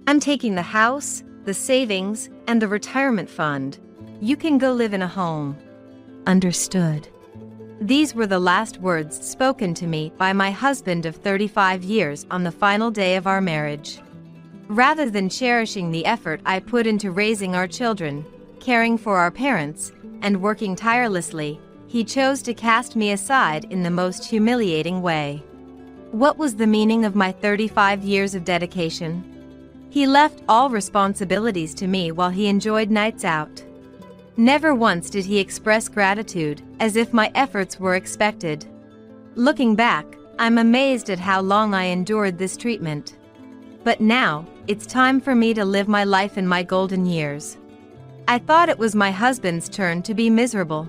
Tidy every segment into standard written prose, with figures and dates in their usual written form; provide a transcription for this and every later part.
I'm taking the house, the savings, and the retirement fund. You can go live in a home." "Understood." These were the last words spoken to me by my husband of 35 years on the final day of our marriage. Rather than cherishing the effort I put into raising our children, caring for our parents, and working tirelessly, he chose to cast me aside in the most humiliating way. What was the meaning of my 35 years of dedication? He left all responsibilities to me while he enjoyed nights out. Never once did he express gratitude, as if my efforts were expected. Looking back, I'm amazed at how long I endured this treatment. But now, it's time for me to live my life in my golden years. I thought it was my husband's turn to be miserable.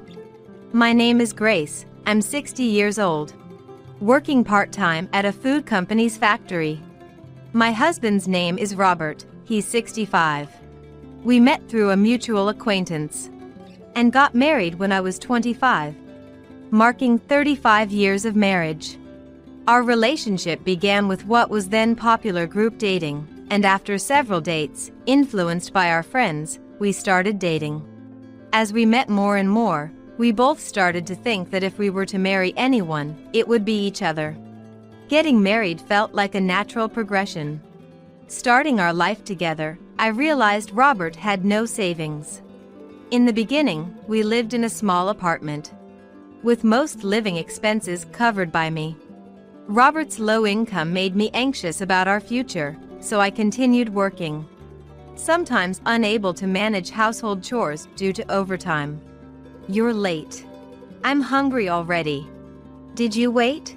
My name is Grace, I'm 60 years old. Working part-time at a food company's factory. My husband's name is Robert, he's 65. We met through a mutual acquaintance and got married when I was 25, marking 35 years of marriage. Our relationship began with what was then popular group dating, and after several dates, influenced by our friends, we started dating. As we met more and more, we both started to think that if we were to marry anyone, it would be each other. Getting married felt like a natural progression. Starting our life together, I realized Robert had no savings. In the beginning, we lived in a small apartment, with most living expenses covered by me. Robert's low income made me anxious about our future, so I continued working, sometimes unable to manage household chores due to overtime. "You're late. I'm hungry already. Did you wait?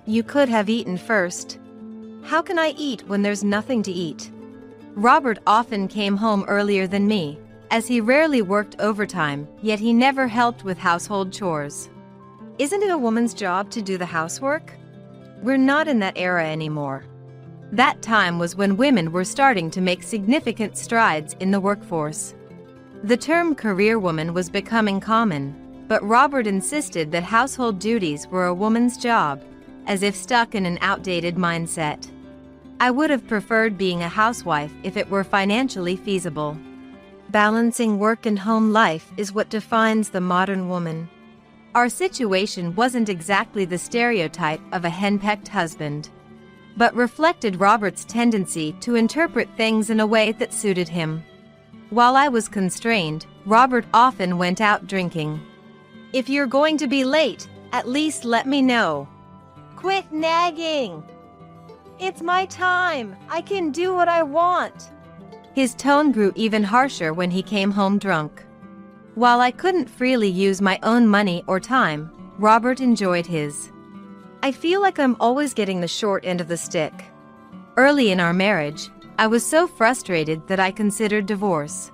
You could have eaten first." "How can I eat when there's nothing to eat?" Robert often came home earlier than me, as he rarely worked overtime, yet he never helped with household chores. "Isn't it a woman's job to do the housework?" We're not in that era anymore. That time was when women were starting to make significant strides in the workforce. The term career woman was becoming common, but Robert insisted that household duties were a woman's job, as if stuck in an outdated mindset. I would have preferred being a housewife if it were financially feasible. Balancing work and home life is what defines the modern woman. Our situation wasn't exactly the stereotype of a henpecked husband, but reflected Robert's tendency to interpret things in a way that suited him. While I was constrained, Robert often went out drinking. "If you're going to be late, at least let me know." "Quit nagging. It's my time. I can do what I want." His tone grew even harsher when he came home drunk. While I couldn't freely use my own money or time, Robert enjoyed his. I feel like I'm always getting the short end of the stick. Early in our marriage, I was so frustrated that I considered divorce.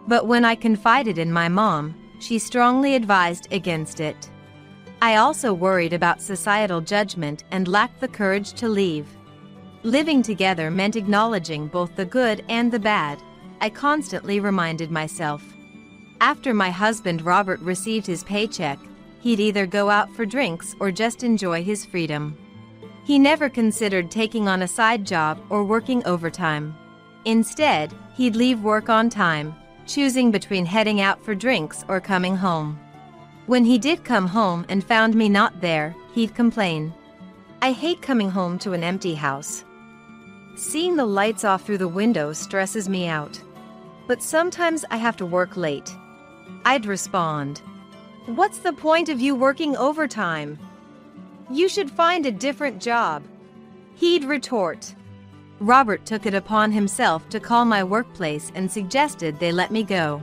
But when I confided in my mom, she strongly advised against it. I also worried about societal judgment and lacked the courage to leave. Living together meant acknowledging both the good and the bad, I constantly reminded myself. After my husband Robert received his paycheck, he'd either go out for drinks or just enjoy his freedom. He never considered taking on a side job or working overtime. Instead, he'd leave work on time, choosing between heading out for drinks or coming home. When he did come home and found me not there, he'd complain. "I hate coming home to an empty house. Seeing the lights off through the window stresses me out. But sometimes I have to work late." I'd respond, "What's the point of you working overtime? You should find a different job." He'd retort. Robert took it upon himself to call my workplace and suggested they let me go.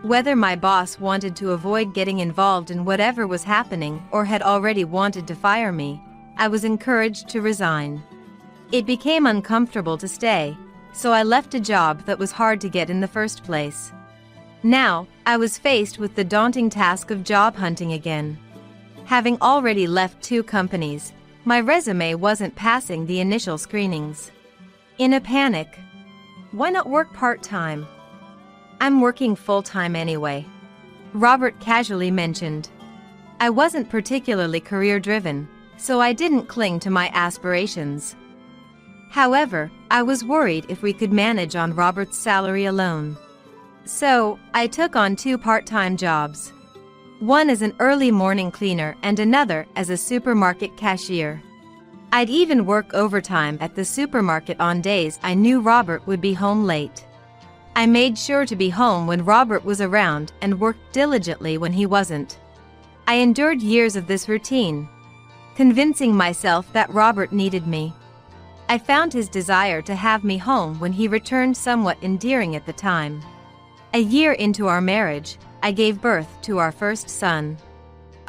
Whether my boss wanted to avoid getting involved in whatever was happening or had already wanted to fire me, I was encouraged to resign. It became uncomfortable to stay, so I left a job that was hard to get in the first place. Now, I was faced with the daunting task of job hunting again. Having already left 2 companies, my resume wasn't passing the initial screenings. In a panic, "Why not work part-time?" "I'm working full-time anyway," Robert casually mentioned. I wasn't particularly career-driven, so I didn't cling to my aspirations. However, I was worried if we could manage on Robert's salary alone. So, I took on 2 part-time jobs. One as an early morning cleaner and another as a supermarket cashier. I'd even work overtime at the supermarket on days I knew Robert would be home late. I made sure to be home when Robert was around and worked diligently when he wasn't. I endured years of this routine, convincing myself that Robert needed me. I found his desire to have me home when he returned somewhat endearing at the time. A year into our marriage, I gave birth to our first son.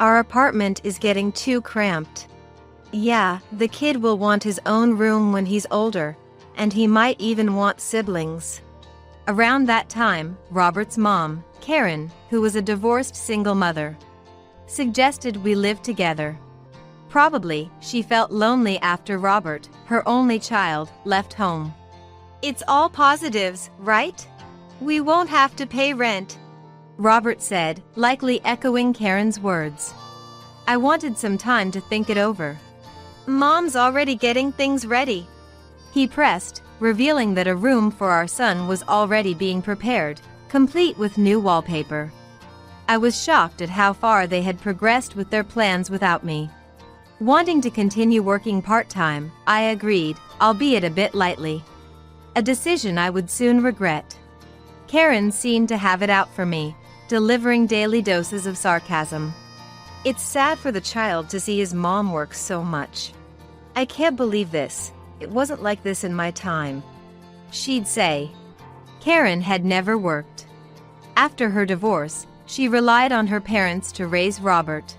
Our apartment is getting too cramped. Yeah, the kid will want his own room when he's older, and he might even want siblings. Around that time, Robert's mom, Karen, who was a divorced single mother, suggested we live together. Probably, she felt lonely after Robert, her only child, left home. It's all positives, right? We won't have to pay rent, Robert said, likely echoing Karen's words. I wanted some time to think it over. Mom's already getting things ready, he pressed, revealing that a room for our son was already being prepared, complete with new wallpaper. I was shocked at how far they had progressed with their plans without me. Wanting to continue working part-time, I agreed, albeit a bit lightly. A decision I would soon regret. Karen seemed to have it out for me, delivering daily doses of sarcasm. It's sad for the child to see his mom work so much. I can't believe this. It wasn't like this in my time, she'd say. Karen had never worked. After her divorce, she relied on her parents to raise Robert.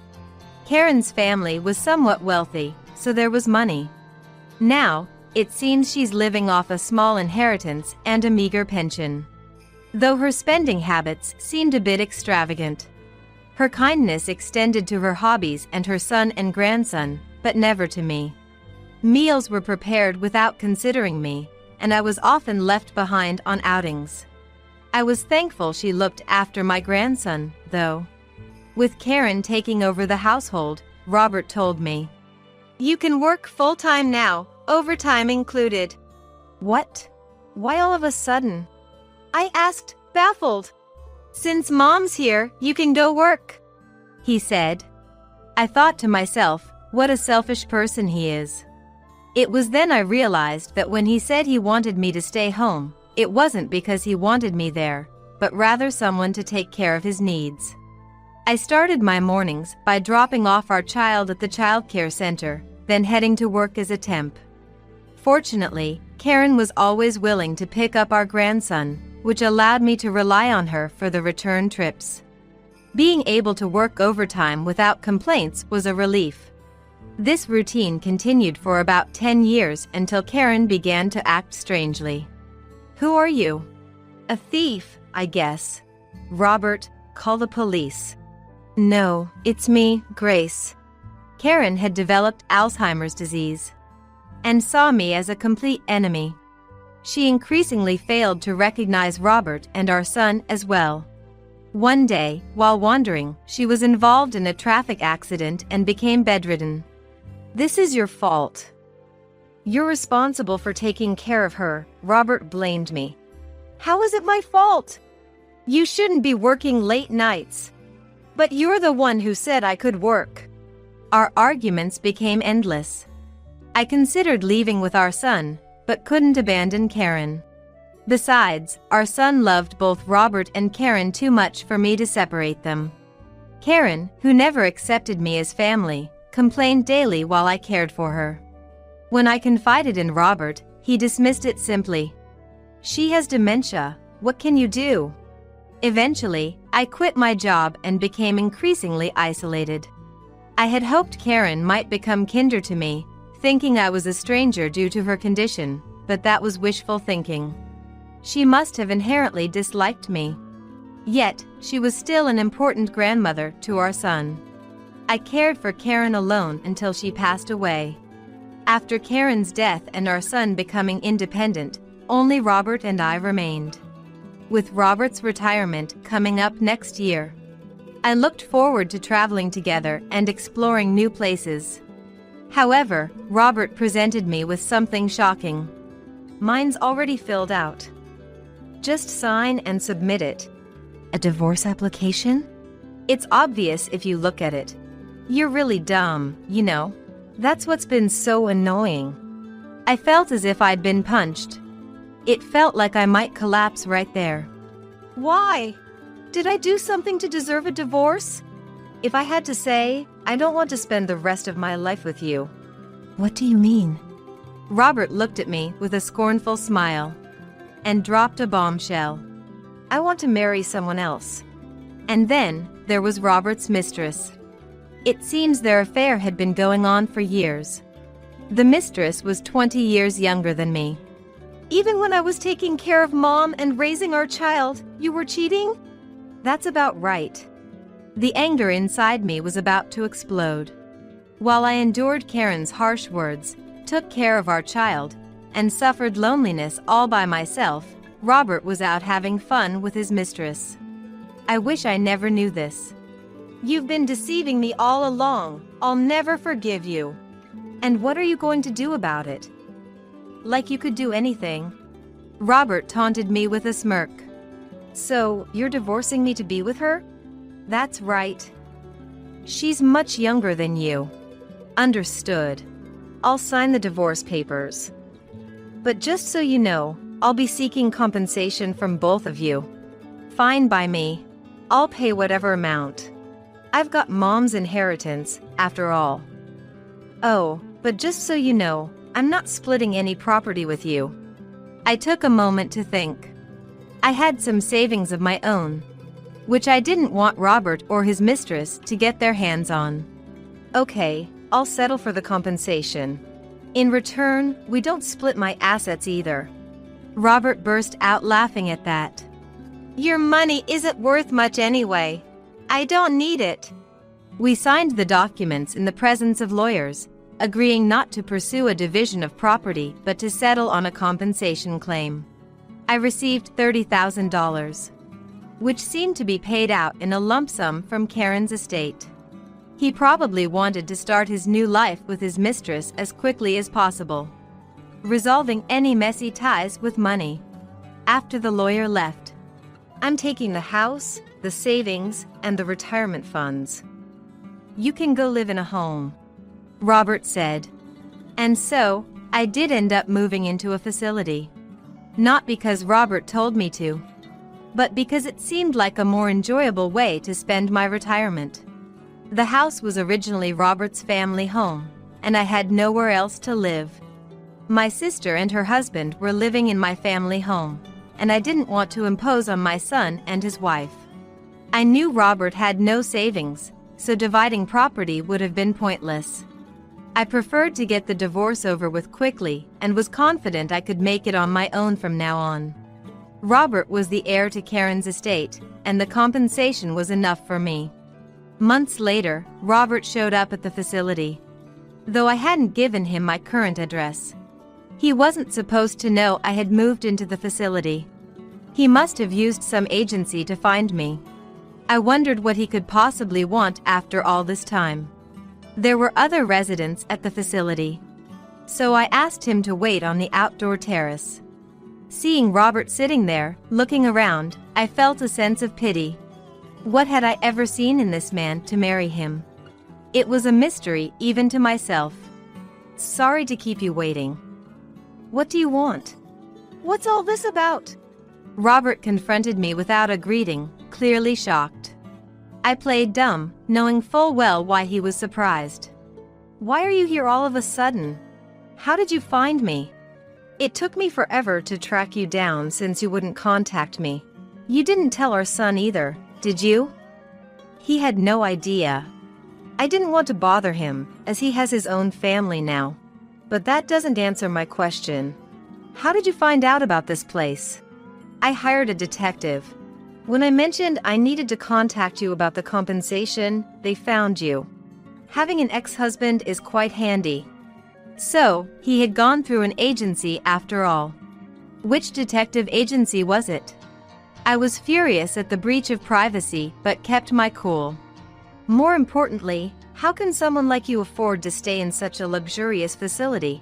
Karen's family was somewhat wealthy, so there was money. Now, it seems she's living off a small inheritance and a meager pension. Though her spending habits seemed a bit extravagant. Her kindness extended to her hobbies and her son and grandson, but never to me. Meals were prepared without considering me, and I was often left behind on outings. I was thankful she looked after my grandson, though. With Karen taking over the household, Robert told me, "You can work full-time now, overtime included." What? Why all of a sudden? I asked, baffled. "Since Mom's here, you can go work," he said. I thought to myself, what a selfish person he is. It was then I realized that when he said he wanted me to stay home, it wasn't because he wanted me there, but rather someone to take care of his needs. I started my mornings by dropping off our child at the childcare center, then heading to work as a temp. Fortunately, Karen was always willing to pick up our grandson, which allowed me to rely on her for the return trips. Being able to work overtime without complaints was a relief. This routine continued for about 10 years until Karen began to act strangely. "Who are you?" "A thief, I guess." "Robert, call the police." "No, it's me, Grace." Karen had developed Alzheimer's disease and saw me as a complete enemy. She increasingly failed to recognize Robert and our son as well. One day, while wandering, she was involved in a traffic accident and became bedridden. "This is your fault. You're responsible for taking care of her," Robert blamed me. "How is it my fault? You shouldn't be working late nights." "But you're the one who said I could work." Our arguments became endless. I considered leaving with our son, but couldn't abandon Karen. Besides, our son loved both Robert and Karen too much for me to separate them. Karen, who never accepted me as family, complained daily while I cared for her. When I confided in Robert, he dismissed it simply. "She has dementia, what can you do?" Eventually, I quit my job and became increasingly isolated. I had hoped Karen might become kinder to me, thinking I was a stranger due to her condition, but that was wishful thinking. She must have inherently disliked me. Yet, she was still an important grandmother to our son. I cared for Karen alone until she passed away. After Karen's death and our son becoming independent, only Robert and I remained. With Robert's retirement coming up next year, I looked forward to traveling together and exploring new places. However, Robert presented me with something shocking. Mine's already filled out. Just sign and submit it. A divorce application? It's obvious if you look at it. You're really dumb, you know. That's what's been so annoying. I felt as if I'd been punched. It felt like I might collapse right there. Why? Did I do something to deserve a divorce? If I had to say, I don't want to spend the rest of my life with you. What do you mean? Robert looked at me with a scornful smile and dropped a bombshell. I want to marry someone else. And then there was Robert's mistress. It seems their affair had been going on for years. The mistress was 20 years younger than me. Even when I was taking care of Mom and raising our child, you were cheating? That's about right. The anger inside me was about to explode. While I endured Karen's harsh words, took care of our child, and suffered loneliness all by myself, Robert was out having fun with his mistress. I wish I never knew this. You've been deceiving me all along. I'll never forgive you. And what are you going to do about it? Like you could do anything. Robert taunted me with a smirk. So, you're divorcing me to be with her? That's right. She's much younger than you. Understood. I'll sign the divorce papers. But just so you know, I'll be seeking compensation from both of you. Fine by me. I'll pay whatever amount. I've got Mom's inheritance, after all. Oh, but just so you know, I'm not splitting any property with you. I took a moment to think. I had some savings of my own, which I didn't want Robert or his mistress to get their hands on. Okay, I'll settle for the compensation. In return, we don't split my assets either. Robert burst out laughing at that. Your money isn't worth much anyway. I don't need it. We signed the documents in the presence of lawyers, agreeing not to pursue a division of property but to settle on a compensation claim. I received $30,000, which seemed to be paid out in a lump sum from Karen's estate. He probably wanted to start his new life with his mistress as quickly as possible, resolving any messy ties with money. After the lawyer left, I'm taking the house, the savings, and the retirement funds. You can go live in a home, Robert said. And so, I did end up moving into a facility. Not because Robert told me to, but because it seemed like a more enjoyable way to spend my retirement. The house was originally Robert's family home, and I had nowhere else to live. My sister and her husband were living in my family home, and I didn't want to impose on my son and his wife. I knew Robert had no savings, so dividing property would have been pointless. I preferred to get the divorce over with quickly and was confident I could make it on my own from now on. Robert was the heir to Karen's estate, and the compensation was enough for me. Months later, Robert showed up at the facility, though I hadn't given him my current address. He wasn't supposed to know I had moved into the facility. He must have used some agency to find me. I wondered what he could possibly want after all this time. There were other residents at the facility, so I asked him to wait on the outdoor terrace. Seeing Robert sitting there, looking around, I felt a sense of pity. What had I ever seen in this man to marry him? It was a mystery even to myself. Sorry to keep you waiting. What do you want? What's all this about? Robert confronted me without a greeting, clearly shocked. I played dumb, knowing full well why he was surprised. Why are you here all of a sudden? How did you find me? It took me forever to track you down since you wouldn't contact me. You didn't tell our son either, did you? He had no idea. I didn't want to bother him, as he has his own family now. But that doesn't answer my question. How did you find out about this place? I hired a detective. When I mentioned I needed to contact you about the compensation, they found you. Having an ex-husband is quite handy. So, he had gone through an agency after all. Which detective agency was it? I was furious at the breach of privacy but kept my cool. More importantly, How can someone like you afford to stay in such a luxurious facility?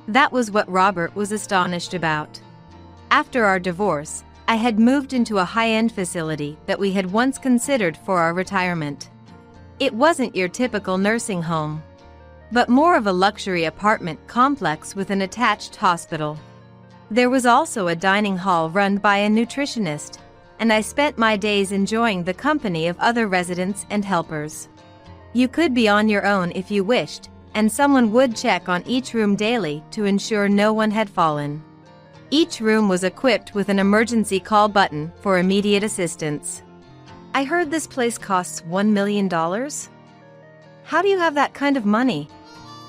That was what Robert was astonished about. After our divorce, I had moved into a high-end facility that we had once considered for our retirement. It wasn't your typical nursing home, but more of a luxury apartment complex with an attached hospital. There was also a dining hall run by a nutritionist, and I spent my days enjoying the company of other residents and helpers. You could be on your own if you wished, and someone would check on each room daily to ensure no one had fallen. Each room was equipped with an emergency call button for immediate assistance. I heard this place costs $1 million? How do you have that kind of money?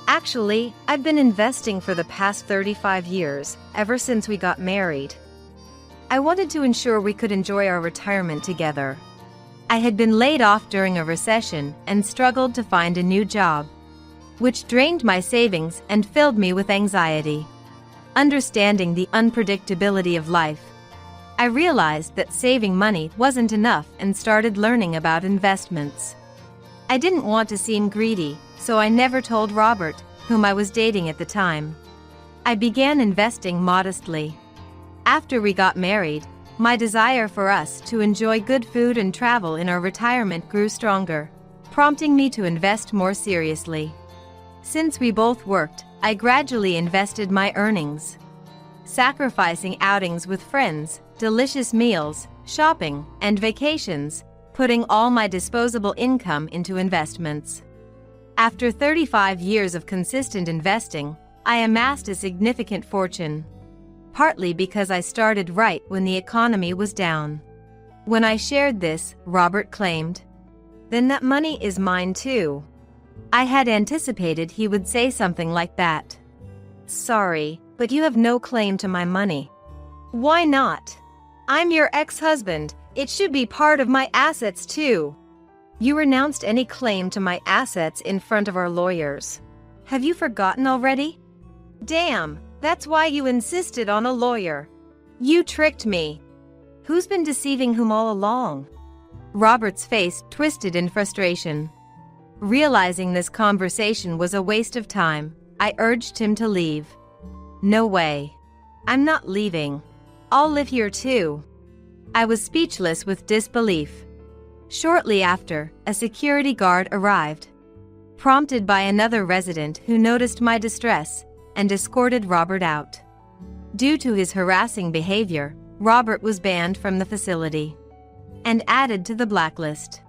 Actually, I've been investing for the past 35 years, ever since we got married. I wanted to ensure we could enjoy our retirement together. I had been laid off during a recession and struggled to find a new job, which drained my savings and filled me with anxiety. Understanding the unpredictability of life, I realized that saving money wasn't enough and started learning about investments. I didn't want to seem greedy, so I never told Robert, whom I was dating at the time. I began investing modestly. After we got married, my desire for us to enjoy good food and travel in our retirement grew stronger, prompting me to invest more seriously. Since we both worked, I gradually invested my earnings, sacrificing outings with friends, delicious meals, shopping, and vacations, putting all my disposable income into investments. After 35 years of consistent investing, I amassed a significant fortune, partly because I started right when the economy was down. When I shared this, Robert claimed, "Then that money is mine too." I had anticipated he would say something like that. "Sorry, but you have no claim to my money." "Why not? I'm your ex-husband. It should be part of my assets too." "You renounced any claim to my assets in front of our lawyers. Have you forgotten already?" "Damn, that's why you insisted on a lawyer. You tricked me." "Who's been deceiving whom all along?" Robert's face twisted in frustration. Realizing this conversation was a waste of time, I urged him to leave. "No way. I'm not leaving. I'll live here too." I was speechless with disbelief. Shortly after, a security guard arrived, prompted by another resident who noticed my distress, and escorted Robert out. Due to his harassing behavior, Robert was banned from the facility and added to the blacklist.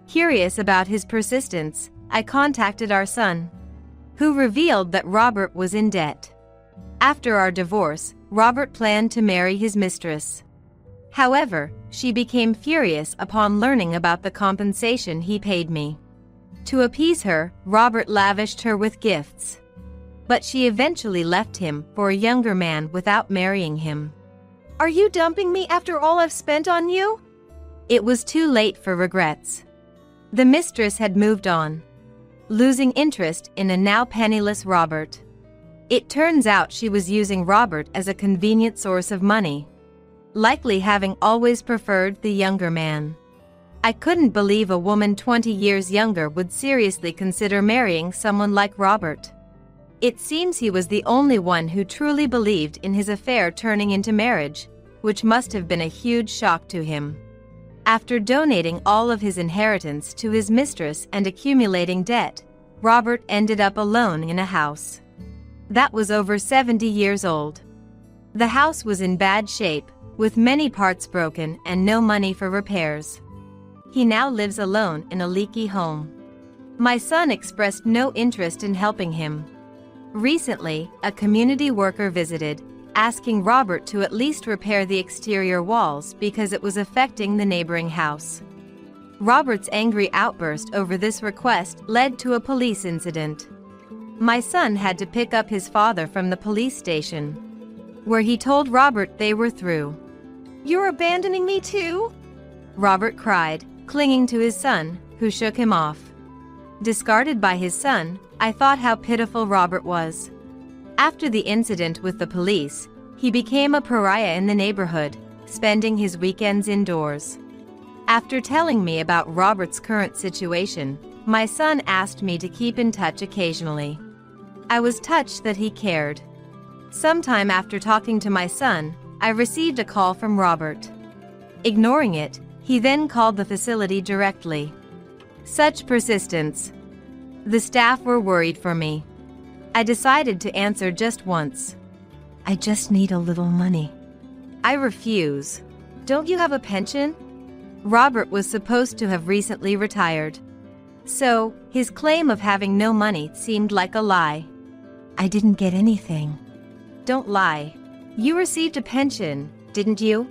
Curious about his persistence, I contacted our son, who revealed that Robert was in debt. After our divorce, Robert planned to marry his mistress. However, she became furious upon learning about the compensation he paid me. To appease her, Robert lavished her with gifts. But she eventually left him for a younger man without marrying him. "Are you dumping me after all I've spent on you?" It was too late for regrets. The mistress had moved on, losing interest in a now penniless Robert. It turns out she was using Robert as a convenient source of money, likely having always preferred the younger man. I couldn't believe a woman 20 years younger would seriously consider marrying someone like Robert. It seems he was the only one who truly believed in his affair turning into marriage, which must have been a huge shock to him. After donating all of his inheritance to his mistress and accumulating debt, Robert ended up alone in a house that was over 70 years old. The house was in bad shape, with many parts broken and no money for repairs. He now lives alone in a leaky home. My son expressed no interest in helping him. Recently, a community worker visited, asking Robert to at least repair the exterior walls because it was affecting the neighboring house. Robert's angry outburst over this request led to a police incident. My son had to pick up his father from the police station, where he told Robert they were through. "You're abandoning me too?" Robert cried, clinging to his son, who shook him off. Discarded by his son, I thought how pitiful Robert was. After the incident with the police, he became a pariah in the neighborhood, spending his weekends indoors. After telling me about Robert's current situation, my son asked me to keep in touch occasionally. I was touched that he cared. Sometime after talking to my son, I received a call from Robert. Ignoring it, he then called the facility directly. Such persistence. The staff were worried for me. I decided to answer just once. I just need a little money. I refuse. Don't you have a pension? Robert was supposed to have recently retired. So, his claim of having no money seemed like a lie. I didn't get anything. Don't lie. You received a pension, didn't you?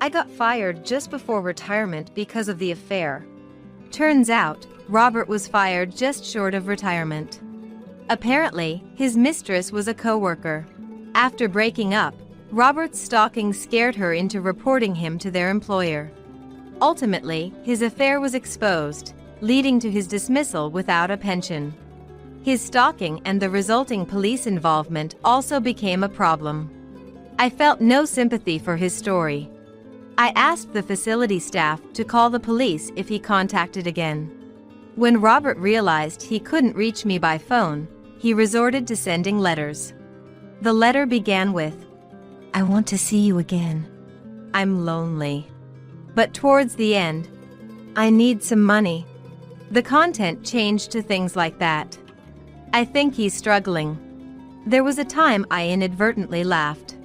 I got fired just before retirement because of the affair. Turns out, Robert was fired just short of retirement. Apparently, his mistress was a coworker. After breaking up, Robert's stalking scared her into reporting him to their employer. Ultimately, his affair was exposed, leading to his dismissal without a pension. His stalking and the resulting police involvement also became a problem. I felt no sympathy for his story. I asked the facility staff to call the police if he contacted again. When Robert realized he couldn't reach me by phone, he resorted to sending letters. The letter began with, "I want to see you again. I'm lonely." But towards the end, "I need some money." The content changed to things like that. I think he's struggling. There was a time I inadvertently laughed.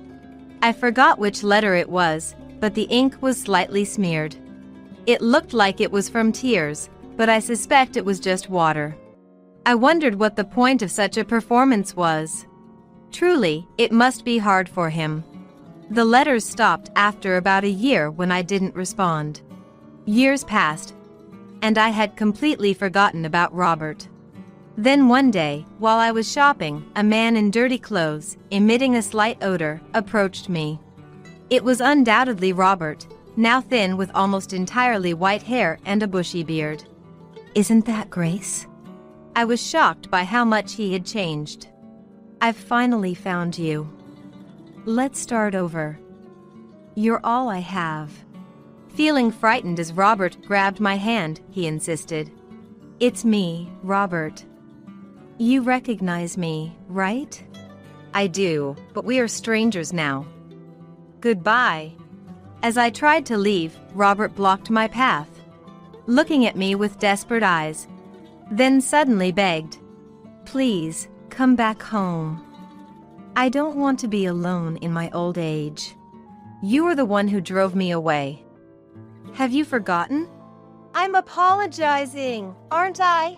I forgot which letter it was, but the ink was slightly smeared. It looked like it was from tears, but I suspect it was just water. I wondered what the point of such a performance was. Truly, it must be hard for him. The letters stopped after about a year when I didn't respond. Years passed, and I had completely forgotten about Robert. Then one day, while I was shopping, a man in dirty clothes, emitting a slight odor, approached me. It was undoubtedly Robert, now thin with almost entirely white hair and a bushy beard. "Isn't that Grace?" I was shocked by how much he had changed. "I've finally found you. Let's start over. You're all I have." Feeling frightened as Robert grabbed my hand, he insisted. "It's me, Robert. You recognize me, right?" "I do, but we are strangers now. Goodbye." As I tried to leave, Robert blocked my path, looking at me with desperate eyes, then suddenly begged, "Please, come back home. I don't want to be alone in my old age. You were the one who drove me away. Have you forgotten?" "I'm apologizing, aren't I?"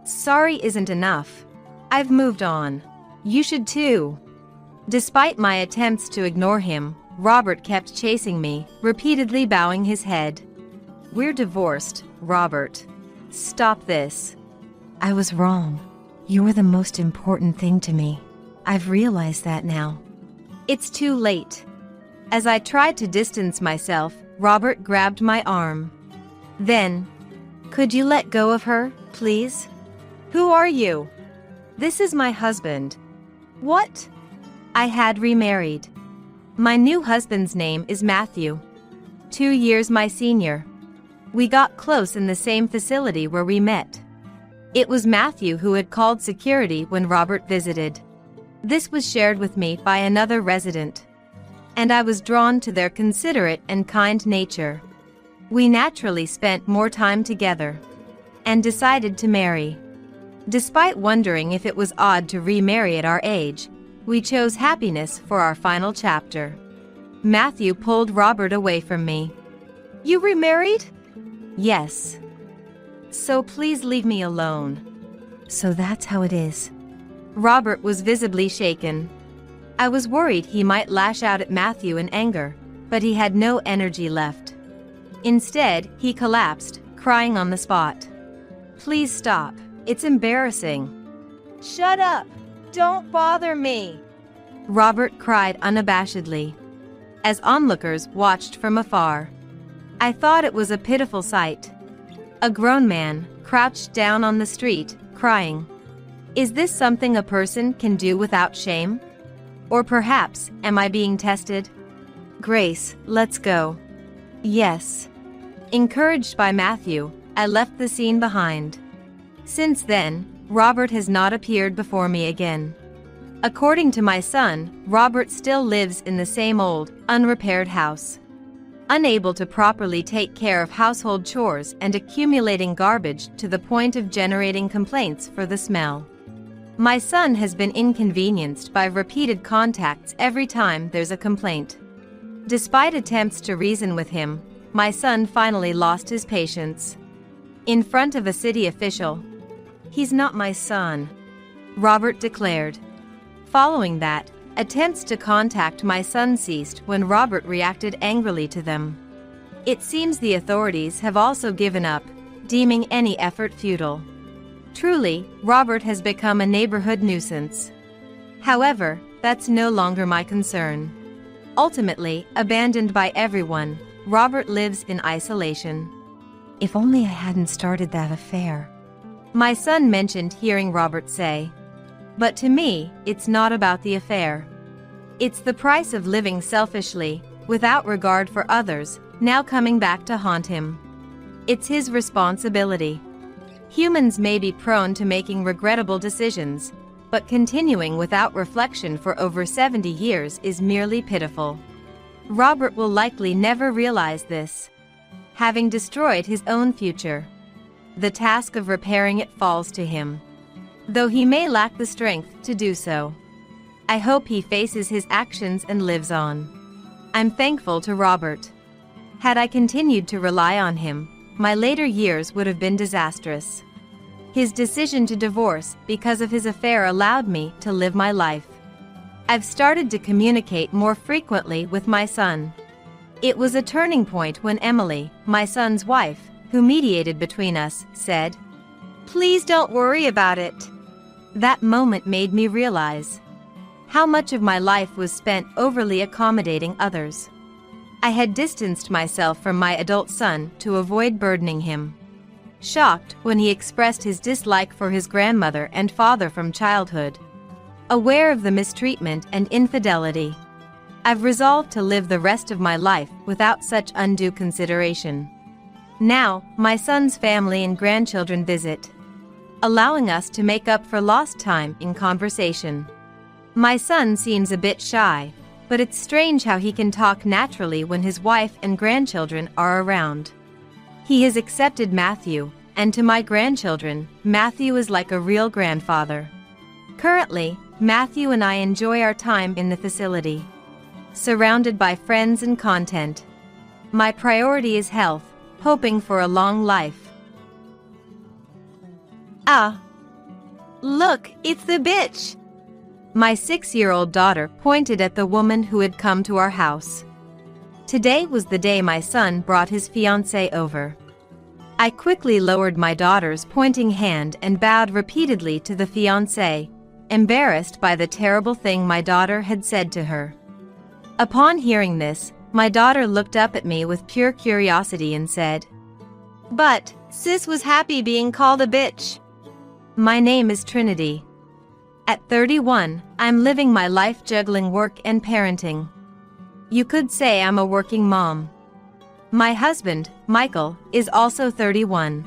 "Sorry isn't enough. I've moved on. You should too." Despite my attempts to ignore him, Robert kept chasing me, repeatedly bowing his head. "We're divorced, Robert. Stop this." "I was wrong. You were the most important thing to me. I've realized that now." "It's too late." As I tried to distance myself, Robert grabbed my arm. Then, "Could you let go of her, please?" "Who are you?" "This is my husband." "What?" I had remarried. My new husband's name is Matthew. 2 years my senior. We got close in the same facility where we met. It was Matthew who had called security when Robert visited. This was shared with me by another resident, and I was drawn to their considerate and kind nature. We naturally spent more time together and decided to marry. Despite wondering if it was odd to remarry at our age, we chose happiness for our final chapter. Matthew pulled Robert away from me. "You remarried?" "Yes." "So please leave me alone." "So that's how it is." Robert was visibly shaken. I was worried he might lash out at Matthew in anger, but he had no energy left. Instead, he collapsed, crying on the spot. "Please stop. It's embarrassing." "Shut up! Don't bother me!" Robert cried unabashedly, as onlookers watched from afar. I thought it was a pitiful sight. A grown man, crouched down on the street, crying. Is this something a person can do without shame? Or perhaps, am I being tested? "Grace, let's go." "Yes." Encouraged by Matthew, I left the scene behind. Since then, Robert has not appeared before me again. According to my son, Robert still lives in the same old, unrepaired house. Unable to properly take care of household chores and accumulating garbage to the point of generating complaints for the smell. My son has been inconvenienced by repeated contacts every time there's a complaint. Despite attempts to reason with him, my son finally lost his patience. In front of a city official, "He's not my son," Robert declared. Following that, attempts to contact my son ceased when Robert reacted angrily to them. It seems the authorities have also given up, deeming any effort futile. Truly, Robert has become a neighborhood nuisance. However, that's no longer my concern. Ultimately, abandoned by everyone, Robert lives in isolation. "If only I hadn't started that affair," my son mentioned hearing Robert say. But to me, it's not about the affair. It's the price of living selfishly, without regard for others, now coming back to haunt him. It's his responsibility. Humans may be prone to making regrettable decisions, but continuing without reflection for over 70 years is merely pitiful. Robert will likely never realize this, having destroyed his own future. The task of repairing it falls to him, though he may lack the strength to do so. I hope he faces his actions and lives on. I'm thankful to Robert. Had I continued to rely on him, my later years would have been disastrous. His decision to divorce because of his affair allowed me to live my life. I've started to communicate more frequently with my son. It was a turning point when Emily, my son's wife, who mediated between us, said, "Please don't worry about it." That moment made me realize how much of my life was spent overly accommodating others. I had distanced myself from my adult son to avoid burdening him. Shocked when he expressed his dislike for his grandmother and father from childhood. Aware of the mistreatment and infidelity, I've resolved to live the rest of my life without such undue consideration. Now, my son's family and grandchildren visit, allowing us to make up for lost time in conversation. My son seems a bit shy, but it's strange how he can talk naturally when his wife and grandchildren are around. He has accepted Matthew, and to my grandchildren, Matthew is like a real grandfather. Currently, Matthew and I enjoy our time in the facility, surrounded by friends and content. My priority is health, hoping for a long life. Ah! Look, it's the bitch! My 6-year-old daughter pointed at the woman who had come to our house. Today was the day my son brought his fiancée over. I quickly lowered my daughter's pointing hand and bowed repeatedly to the fiancée, embarrassed by the terrible thing my daughter had said to her. Upon hearing this, my daughter looked up at me with pure curiosity and said, "But, sis was happy being called a bitch." My name is Trinity. At 31, I'm living my life juggling work and parenting. You could say I'm a working mom. My husband, Michael, is also 31.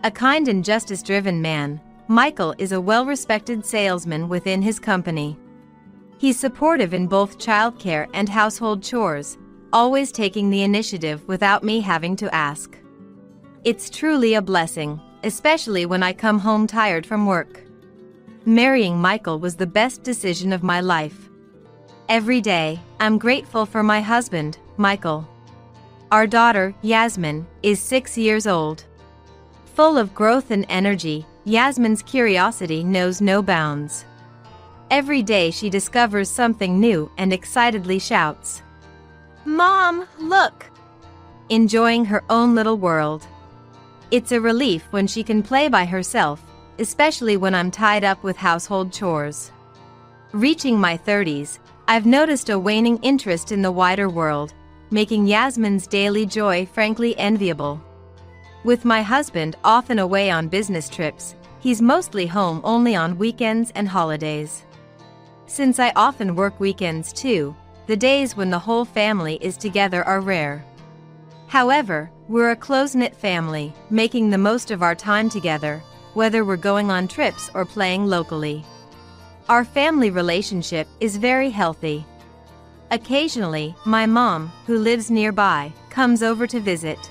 A kind and justice-driven man, Michael is a well-respected salesman within his company. He's supportive in both childcare and household chores, always taking the initiative without me having to ask. It's truly a blessing, especially when I come home tired from work. Marrying Michael was the best decision of my life. Every day, I'm grateful for my husband, Michael. Our daughter, Yasmin, is 6 years old. Full of growth and energy, Yasmin's curiosity knows no bounds. Every day she discovers something new and excitedly shouts, "Mom, look!" enjoying her own little world. It's a relief when she can play by herself, especially when I'm tied up with household chores. Reaching my 30s, I've noticed a waning interest in the wider world, making Yasmin's daily joy frankly enviable. With my husband often away on business trips, he's mostly home only on weekends and holidays. Since I often work weekends too, the days when the whole family is together are rare. However, we're a close-knit family, making the most of our time together, whether we're going on trips or playing locally. Our family relationship is very healthy. Occasionally, my mom, who lives nearby, comes over to visit.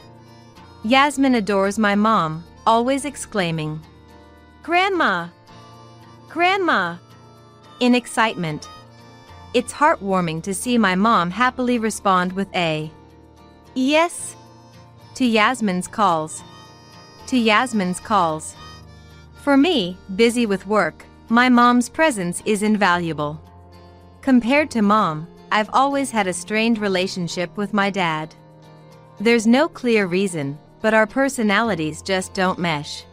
Yasmin adores my mom, always exclaiming, "Grandma! Grandma!" in excitement. It's heartwarming to see my mom happily respond with a "yes" to Yasmin's calls. For me, busy with work, my mom's presence is invaluable. Compared to mom, I've always had a strained relationship with my dad. There's no clear reason, but our personalities just don't mesh.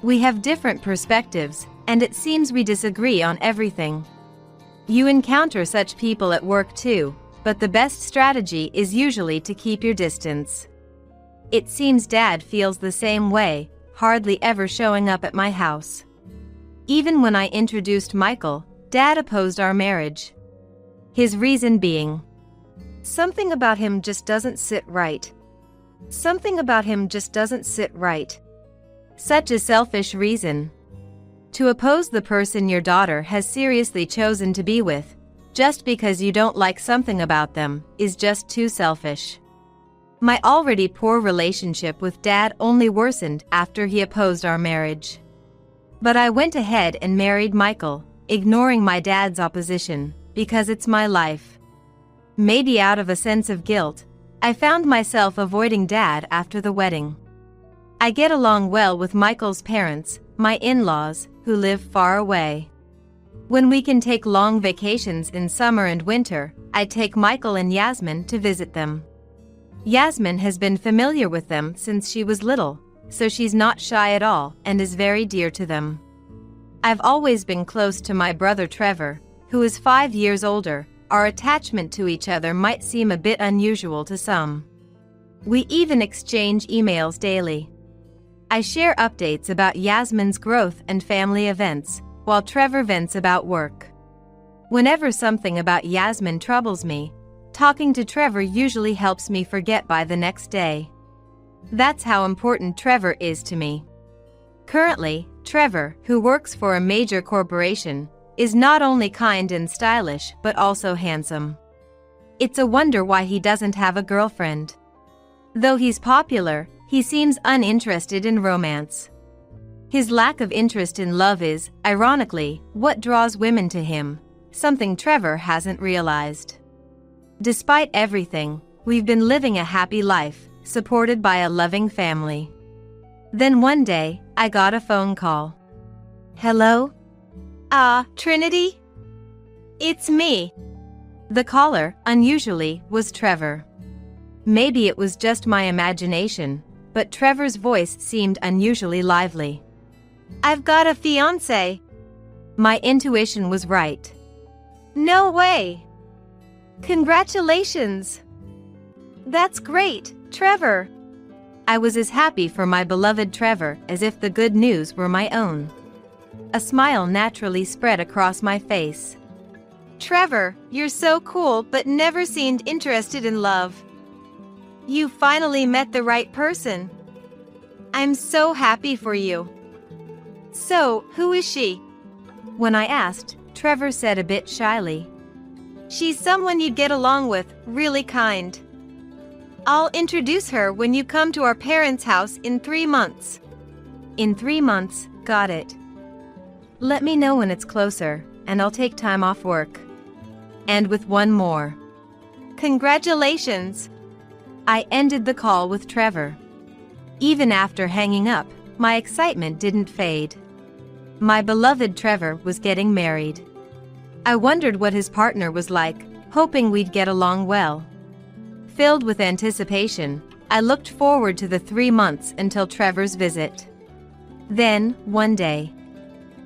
We have different perspectives, and it seems we disagree on everything. You encounter such people at work too, but the best strategy is usually to keep your distance. It seems Dad feels the same way, hardly ever showing up at my house. Even when I introduced Michael, Dad opposed our marriage. His reason being, "Something about him just doesn't sit right. Something about him just doesn't sit right." Such a selfish reason. To oppose the person your daughter has seriously chosen to be with, just because you don't like something about them, is just too selfish. My already poor relationship with Dad only worsened after he opposed our marriage. But I went ahead and married Michael, ignoring my dad's opposition, because it's my life. Maybe out of a sense of guilt, I found myself avoiding Dad after the wedding. I get along well with Michael's parents, my in-laws, who live far away. When we can take long vacations in summer and winter, I take Michael and Yasmin to visit them. Yasmin has been familiar with them since she was little, so she's not shy at all and is very dear to them. I've always been close to my brother Trevor, who is 5 years older. Our attachment to each other might seem a bit unusual to some. We even exchange emails daily. I share updates about Yasmin's growth and family events, while Trevor vents about work. Whenever something about Yasmin troubles me, talking to Trevor usually helps me forget by the next day. That's how important Trevor is to me. Currently, Trevor, who works for a major corporation, is not only kind and stylish but also handsome. It's a wonder why he doesn't have a girlfriend. Though he's popular, he seems uninterested in romance. His lack of interest in love is, ironically, what draws women to him, something Trevor hasn't realized. Despite everything, we've been living a happy life, supported by a loving family. Then one day, I got a phone call. "Hello? Trinity? It's me." The caller, unusually, was Trevor. Maybe it was just my imagination, but Trevor's voice seemed unusually lively. "I've got a fiancé." My intuition was right. "No way! Congratulations!" "That's great, Trevor." I was as happy for my beloved Trevor as if the good news were my own. A smile naturally spread across my face. "Trevor, you're so cool but never seemed interested in love. You finally met the right person. I'm so happy for you." "So, who is she?" When I asked, Trevor said a bit shyly, "She's someone you'd get along with, really kind. I'll introduce her when you come to our parents' house in 3 months." "In 3 months, got it. Let me know when it's closer, and I'll take time off work." And with one more "Congratulations," I ended the call with Trevor. Even after hanging up, my excitement didn't fade. My beloved Trevor was getting married. I wondered what his partner was like, hoping we'd get along well. Filled with anticipation, I looked forward to the 3 months until Trevor's visit. Then, one day,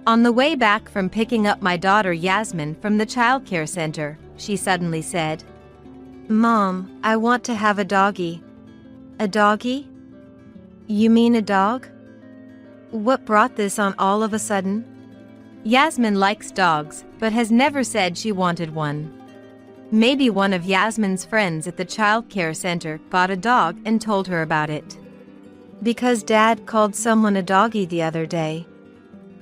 on the way back from picking up my daughter Yasmin from the childcare center, she suddenly said, "Mom, I want to have a doggy." "A doggy? You mean a dog?" What brought this on all of a sudden? Yasmin likes dogs, but has never said she wanted one. Maybe one of Yasmin's friends at the childcare center got a dog and told her about it. Because Dad called someone a doggy the other day.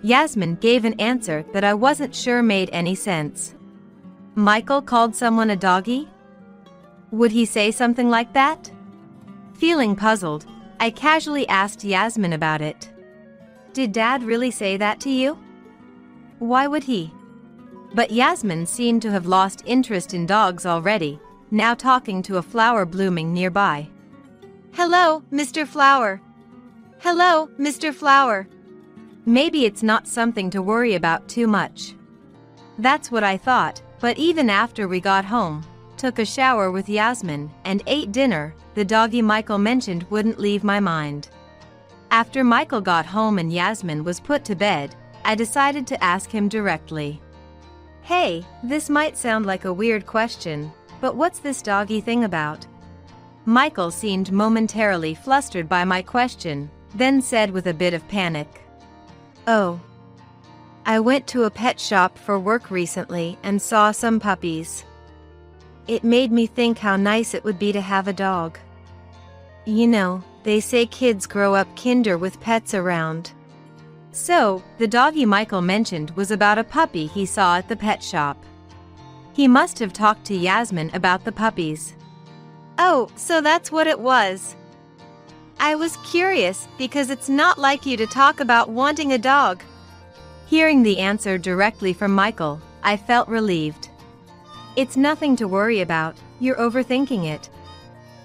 Yasmin gave an answer that I wasn't sure made any sense. Michael called someone a doggy? Would he say something like that? Feeling puzzled, I casually asked Yasmin about it. Did Dad really say that to you? Why would he? But Yasmin seemed to have lost interest in dogs already, now talking to a flower blooming nearby. Hello, Mr. Flower. Hello, Mr. Flower. Maybe it's not something to worry about too much. That's what I thought, but even after we got home, took a shower with Yasmin, and ate dinner, the doggy Michael mentioned wouldn't leave my mind. After Michael got home and Yasmin was put to bed, I decided to ask him directly. Hey, this might sound like a weird question, but what's this doggy thing about? Michael seemed momentarily flustered by my question, then said with a bit of panic. Oh. I went to a pet shop for work recently and saw some puppies. It made me think how nice it would be to have a dog. You know, they say kids grow up kinder with pets around. So, the doggy Michael mentioned was about a puppy he saw at the pet shop. He must have talked to Yasmin about the puppies. Oh, so that's what it was. I was curious because it's not like you to talk about wanting a dog. Hearing the answer directly from Michael, I felt relieved. It's nothing to worry about, you're overthinking it.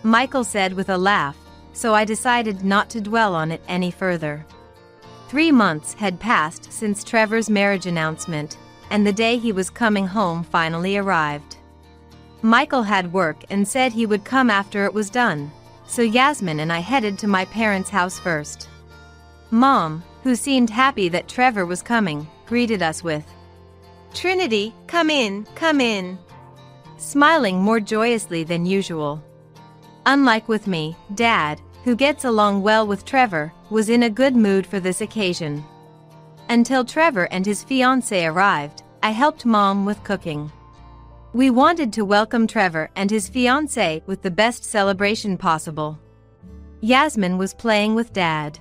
Michael said with a laugh, so I decided not to dwell on it any further. 3 months had passed since Trevor's marriage announcement, and the day he was coming home finally arrived. Michael had work and said he would come after it was done, so Yasmin and I headed to my parents' house first. Mom, who seemed happy that Trevor was coming, greeted us with, "Trinity, come in, come in," smiling more joyously than usual. Unlike with me, Dad, who gets along well with Trevor, was in a good mood for this occasion. Until Trevor and his fiancée arrived, I helped Mom with cooking. We wanted to welcome Trevor and his fiancée with the best celebration possible. Yasmin was playing with Dad.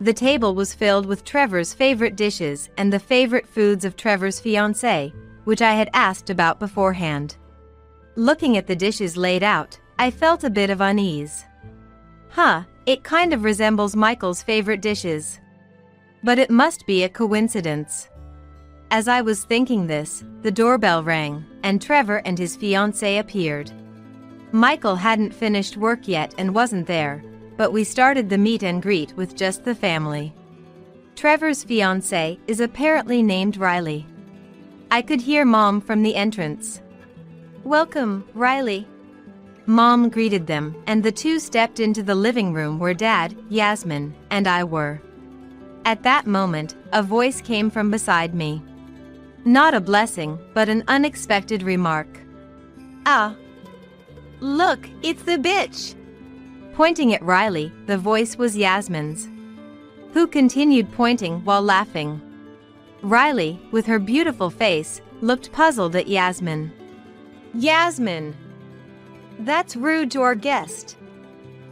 The table was filled with Trevor's favorite dishes and the favorite foods of Trevor's fiancée, which I had asked about beforehand. Looking at the dishes laid out, I felt a bit of unease. It kind of resembles Michael's favorite dishes. But it must be a coincidence. As I was thinking this, the doorbell rang, and Trevor and his fiancée appeared. Michael hadn't finished work yet and wasn't there, but we started the meet and greet with just the family. Trevor's fiancée is apparently named Riley. I could hear Mom from the entrance. "Welcome, Riley." Mom greeted them, and the two stepped into the living room where Dad, Yasmin, and I were. At that moment, a voice came from beside me. Not a blessing, but an unexpected remark. "Ah. Look, it's the bitch." Pointing at Riley, the voice was Yasmin's, who continued pointing while laughing. Riley, with her beautiful face, looked puzzled at Yasmin. "Yasmin, that's rude to our guest."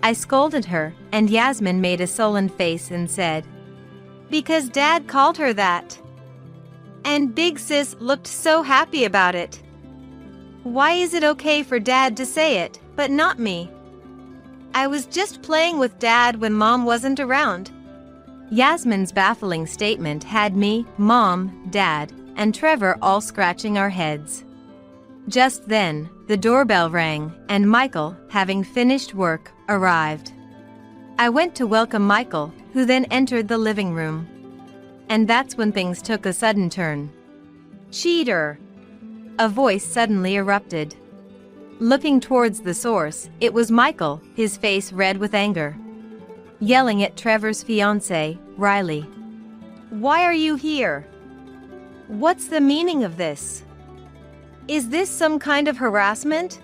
I scolded her, and Yasmin made a sullen face and said, "Because Dad called her that. And Big Sis looked so happy about it. Why is it okay for Dad to say it, but not me? I was just playing with Dad when Mom wasn't around." Yasmin's baffling statement had me, Mom, Dad, and Trevor all scratching our heads. Just then, the doorbell rang, and Michael, having finished work, arrived. I went to welcome Michael, who then entered the living room. And that's when things took a sudden turn. "Cheater!" A voice suddenly erupted. Looking towards the source, it was Michael, his face red with anger, yelling at Trevor's fiancée, Riley. "Why are you here? What's the meaning of this? Is this some kind of harassment?"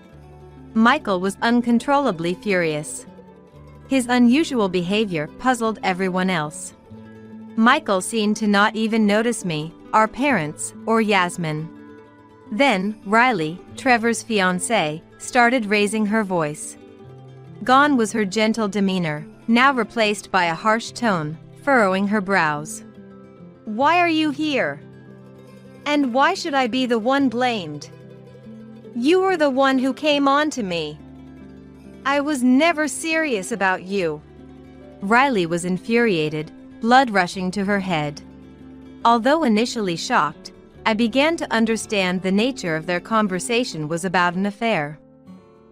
Michael was uncontrollably furious. His unusual behavior puzzled everyone else. Michael seemed to not even notice me, our parents, or Yasmin. Then, Riley, Trevor's fiancée, started raising her voice. Gone was her gentle demeanor, now replaced by a harsh tone, furrowing her brows. "Why are you here? And why should I be the one blamed? You were the one who came on to me. I was never serious about you." Riley was infuriated, blood rushing to her head. Although initially shocked, I began to understand the nature of their conversation was about an affair.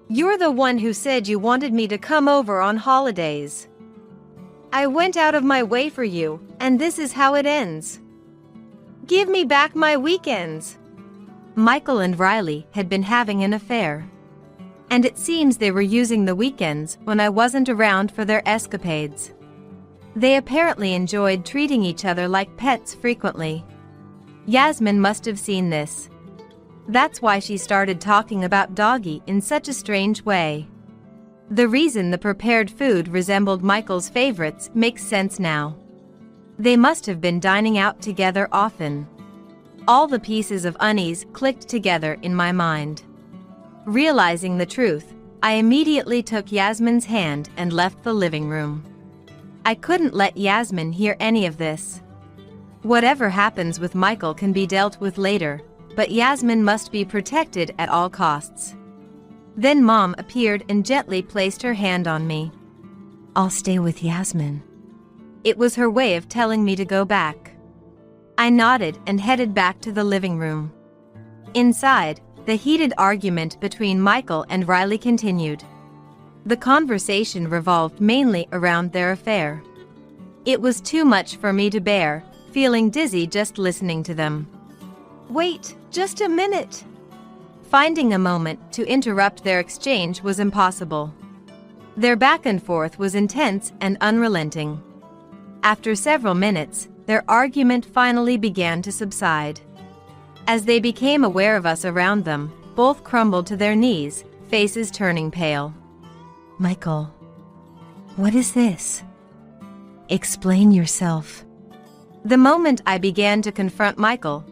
"You're the one who said you wanted me to come over on holidays. I went out of my way for you, and this is how it ends. Give me back my weekends." Michael and Riley had been having an affair. And it seems they were using the weekends when I wasn't around for their escapades. They apparently enjoyed treating each other like pets frequently. Yasmin must have seen this. That's why she started talking about Doggy in such a strange way. The reason the prepared food resembled Michael's favorites makes sense now. They must have been dining out together often. All the pieces of unease clicked together in my mind. Realizing the truth, I immediately took Yasmin's hand and left the living room. I couldn't let Yasmin hear any of this. Whatever happens with Michael can be dealt with later, but Yasmin must be protected at all costs. Then Mom appeared and gently placed her hand on me. "I'll stay with Yasmin." It was her way of telling me to go back. I nodded and headed back to the living room. Inside, the heated argument between Michael and Riley continued. The conversation revolved mainly around their affair. It was too much for me to bear, feeling dizzy just listening to them. "Wait, just a minute." Finding a moment to interrupt their exchange was impossible. Their back and forth was intense and unrelenting. After several minutes, their argument finally began to subside. As they became aware of us around them, both crumbled to their knees, faces turning pale. "Michael, what is this? Explain yourself." The moment I began to confront Michael,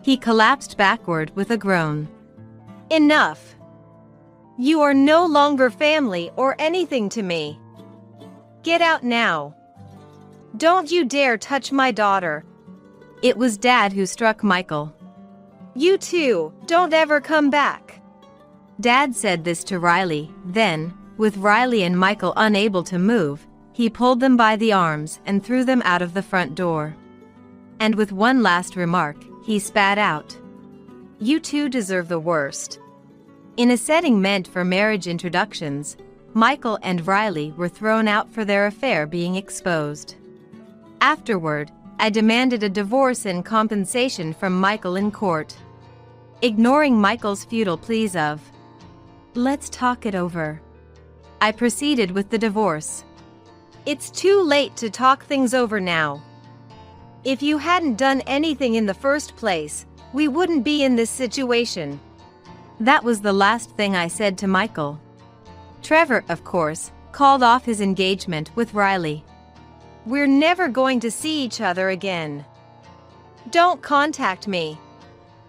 he collapsed backward with a groan. "Enough! You are no longer family or anything to me. Get out now. Don't you dare touch my daughter." It was Dad who struck Michael. "You too, don't ever come back." Dad said this to Riley, then, with Riley and Michael unable to move, he pulled them by the arms and threw them out of the front door. And with one last remark, he spat out, "You two deserve the worst." In a setting meant for marriage introductions, Michael and Riley were thrown out for their affair being exposed. Afterward, I demanded a divorce and compensation from Michael in court. Ignoring Michael's futile pleas of, "Let's talk it over," I proceeded with the divorce. "It's too late to talk things over now. If you hadn't done anything in the first place, we wouldn't be in this situation." That was the last thing I said to Michael. Trevor, of course, called off his engagement with Riley. "We're never going to see each other again. Don't contact me."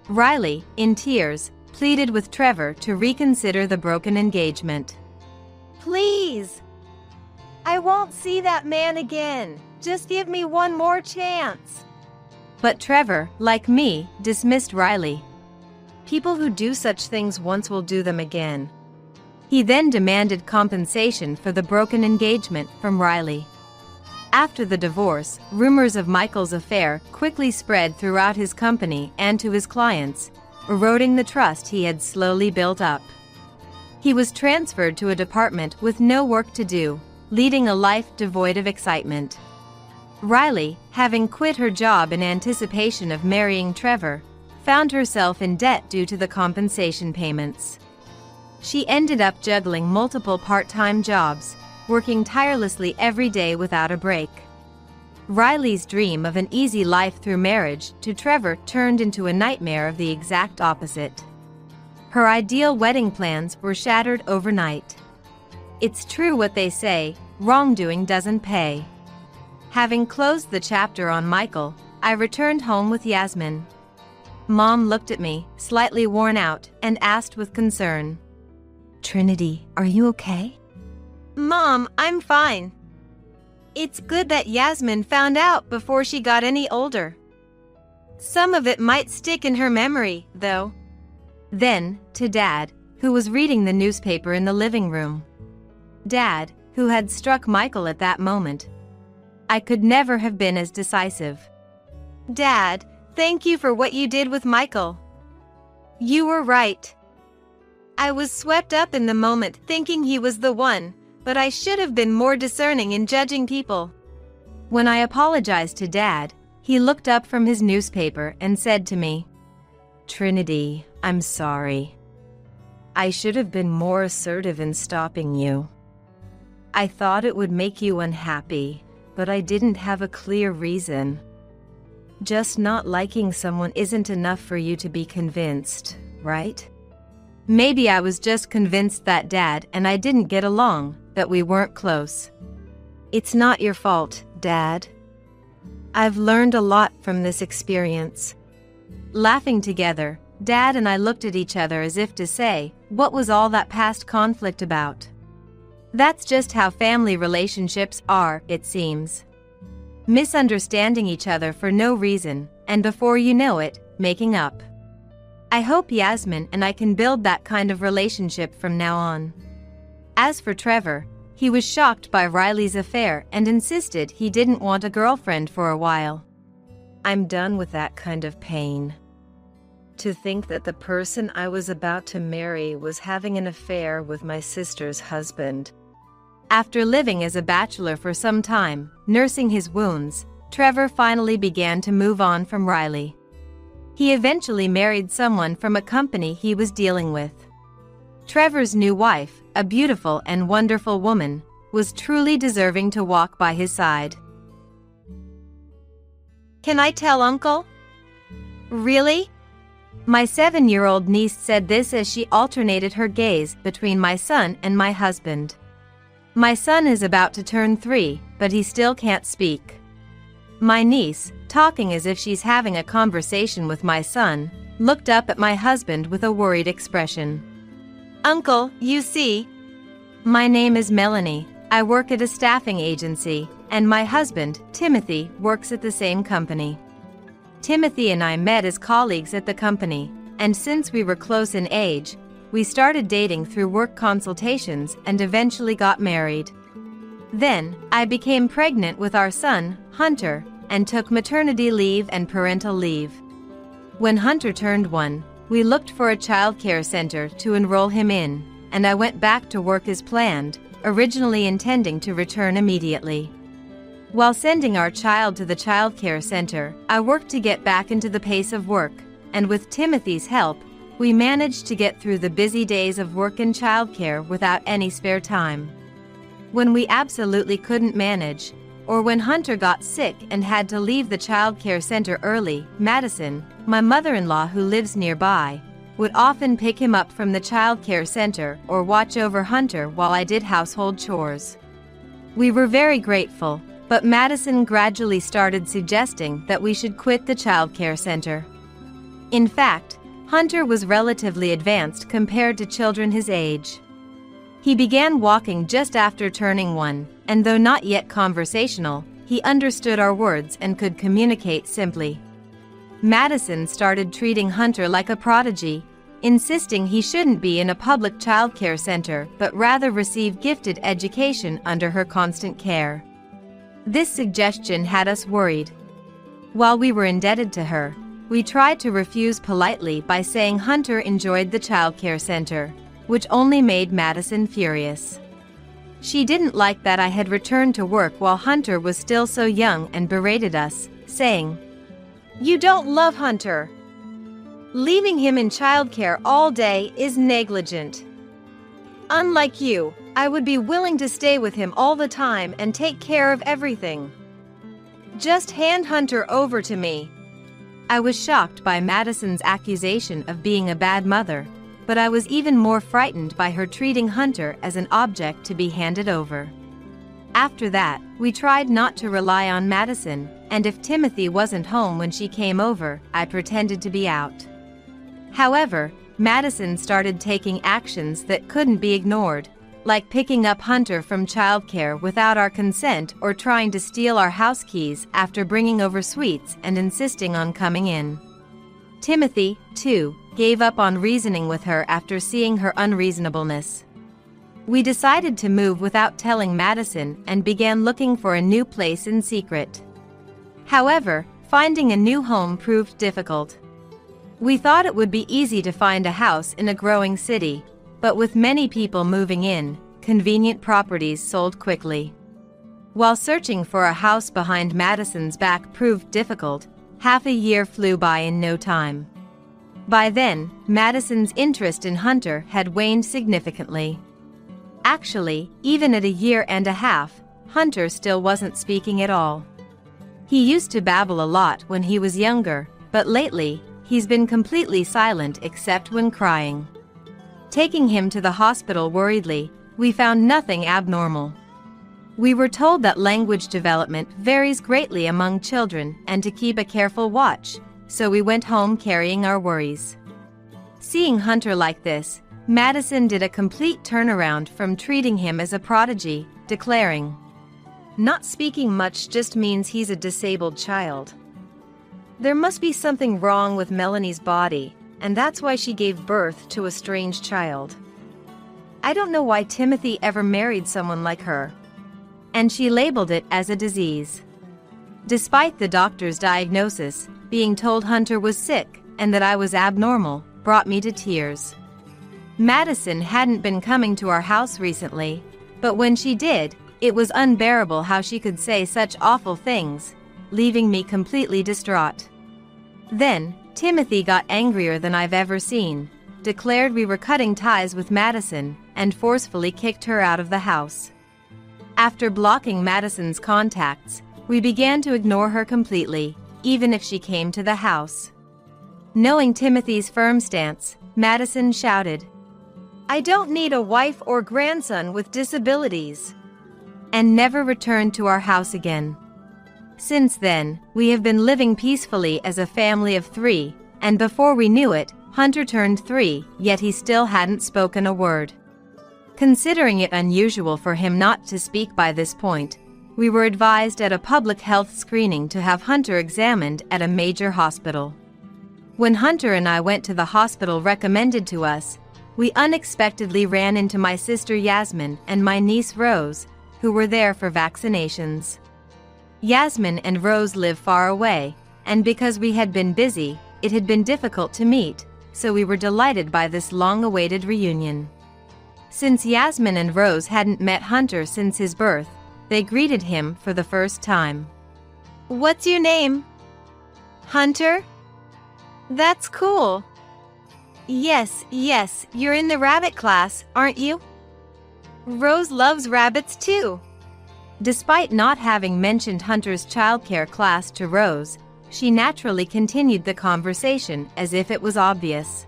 Riley, in tears, pleaded with Trevor to reconsider the broken engagement. "Please. I won't see that man again. Just give me one more chance." But Trevor, like me, dismissed Riley. People who do such things once will do them again. He then demanded compensation for the broken engagement from Riley. After the divorce, rumors of Michael's affair quickly spread throughout his company and to his clients, eroding the trust he had slowly built up. He was transferred to a department with no work to do, leading a life devoid of excitement. Riley, having quit her job in anticipation of marrying Trevor, found herself in debt due to the compensation payments. She ended up juggling multiple part-time jobs, working tirelessly every day without a break. Riley's dream of an easy life through marriage to Trevor turned into a nightmare of the exact opposite. Her ideal wedding plans were shattered overnight. It's true what they say, wrongdoing doesn't pay. Having closed the chapter on Michael, I returned home with Yasmin. Mom looked at me, slightly worn out, and asked with concern, "Trinity, are you okay?" Mom, I'm fine. It's good that Yasmin found out before she got any older. Some of it might stick in her memory, though. Then, to Dad, who was reading the newspaper in the living room. Dad, who had struck Michael at that moment. I could never have been as decisive. Dad, thank you for what you did with Michael. You were right. I was swept up in the moment thinking he was the one, but I should have been more discerning in judging people. When I apologized to Dad, he looked up from his newspaper and said to me, Trinity, I'm sorry. I should have been more assertive in stopping you. I thought it would make you unhappy, but I didn't have a clear reason. Just not liking someone isn't enough for you to be convinced, right? Maybe I was just convinced that Dad and I didn't get along, that we weren't close. It's not your fault, Dad. I've learned a lot from this experience. Laughing together, Dad and I looked at each other as if to say, what was all that past conflict about? That's just how family relationships are, it seems. Misunderstanding each other for no reason, and before you know it, making up. I hope Yasmin and I can build that kind of relationship from now on. As for Trevor, he was shocked by Riley's affair and insisted he didn't want a girlfriend for a while. I'm done with that kind of pain. To think that the person I was about to marry was having an affair with my sister's husband. After living as a bachelor for some time, nursing his wounds, Trevor finally began to move on from Riley. He eventually married someone from a company he was dealing with. Trevor's new wife, a beautiful and wonderful woman, was truly deserving to walk by his side. Can I tell Uncle? Really? My 7-year-old niece said this as she alternated her gaze between my son and my husband. My son is about to turn 3, but he still can't speak. My niece, talking as if she's having a conversation with my son, looked up at my husband with a worried expression. Uncle, you see? My name is Melanie. I work at a staffing agency, and my husband, Timothy, works at the same company. Timothy and I met as colleagues at the company, and since we were close in age, we started dating through work consultations and eventually got married. Then, I became pregnant with our son, Hunter, and took maternity leave and parental leave. When Hunter turned 1, we looked for a childcare center to enroll him in, and I went back to work as planned, originally intending to return immediately. While sending our child to the childcare center, I worked to get back into the pace of work, and with Timothy's help, we managed to get through the busy days of work and childcare without any spare time. When we absolutely couldn't manage, or when Hunter got sick and had to leave the childcare center early, Madison, my mother-in-law who lives nearby, would often pick him up from the childcare center or watch over Hunter while I did household chores. We were very grateful, but Madison gradually started suggesting that we should quit the childcare center. In fact, Hunter was relatively advanced compared to children his age. He began walking just after turning 1, and though not yet conversational, he understood our words and could communicate simply. Madison started treating Hunter like a prodigy, insisting he shouldn't be in a public childcare center but rather receive gifted education under her constant care. This suggestion had us worried. While we were indebted to her, we tried to refuse politely by saying Hunter enjoyed the childcare center, which only made Madison furious. She didn't like that I had returned to work while Hunter was still so young and berated us, saying, "You don't love Hunter. Leaving him in childcare all day is negligent. Unlike you, I would be willing to stay with him all the time and take care of everything. Just hand Hunter over to me." I was shocked by Madison's accusation of being a bad mother, but I was even more frightened by her treating Hunter as an object to be handed over. After that, we tried not to rely on Madison, and if Timothy wasn't home when she came over, I pretended to be out. However, Madison started taking actions that couldn't be ignored, like picking up Hunter from childcare without our consent or trying to steal our house keys after bringing over sweets and insisting on coming in. Timothy, too, gave up on reasoning with her after seeing her unreasonableness. We decided to move without telling Madison and began looking for a new place in secret. However, finding a new home proved difficult. We thought it would be easy to find a house in a growing city, but with many people moving in, convenient properties sold quickly. While searching for a house behind Madison's back proved difficult, half a year flew by in no time. By then, Madison's interest in Hunter had waned significantly. Actually, even at a year and a half, Hunter still wasn't speaking at all. He used to babble a lot when he was younger, but lately, he's been completely silent except when crying. Taking him to the hospital worriedly, we found nothing abnormal. We were told that language development varies greatly among children and to keep a careful watch, so we went home carrying our worries. Seeing Hunter like this, Madison did a complete turnaround from treating him as a prodigy, declaring, "Not speaking much just means he's a disabled child. There must be something wrong with Melanie's body, and that's why she gave birth to a strange child. I don't know why Timothy ever married someone like her." And she labeled it as a disease. Despite the doctor's diagnosis, being told Hunter was sick and that I was abnormal brought me to tears. Madison hadn't been coming to our house recently, but when she did, it was unbearable how she could say such awful things, leaving me completely distraught. Then, Timothy got angrier than I've ever seen, declared we were cutting ties with Madison, and forcefully kicked her out of the house. After blocking Madison's contacts, we began to ignore her completely, even if she came to the house. Knowing Timothy's firm stance, Madison shouted, "I don't need a wife or grandson with disabilities," and never returned to our house again. Since then, we have been living peacefully as a family of 3, and before we knew it, Hunter turned 3, yet he still hadn't spoken a word. Considering it unusual for him not to speak by this point, we were advised at a public health screening to have Hunter examined at a major hospital. When Hunter and I went to the hospital recommended to us, we unexpectedly ran into my sister Yasmin and my niece Rose, who were there for vaccinations. Yasmin and Rose live far away, and because we had been busy, it had been difficult to meet, so we were delighted by this long-awaited reunion. Since Yasmin and Rose hadn't met Hunter since his birth, they greeted him for the first time. "What's your name?" "Hunter?" "That's cool." Yes, you're in the rabbit class, aren't you?" "Rose loves rabbits too." Despite not having mentioned Hunter's childcare class to Rose, she naturally continued the conversation as if it was obvious.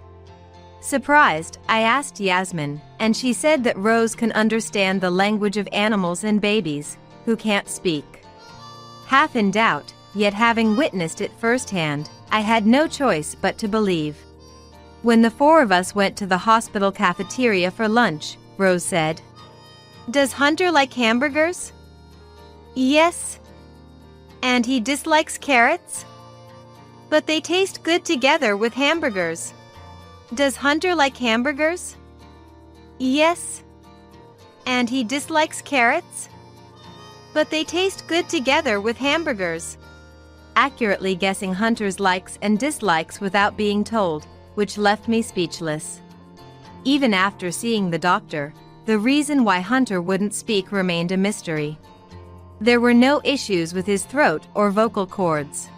Surprised, I asked Yasmin, and she said that Rose can understand the language of animals and babies, who can't speak. Half in doubt, yet having witnessed it firsthand, I had no choice but to believe. When the 4 of us went to the hospital cafeteria for lunch, Rose said, "Does Hunter like hamburgers?" "Yes." "And he dislikes carrots?" "But they taste good together with hamburgers." "Does Hunter like hamburgers?" "Yes." "And he dislikes carrots?" "But they taste good together with hamburgers." Accurately guessing Hunter's likes and dislikes without being told, which left me speechless. Even after seeing the doctor, the reason why Hunter wouldn't speak remained a mystery. There were no issues with his throat or vocal cords.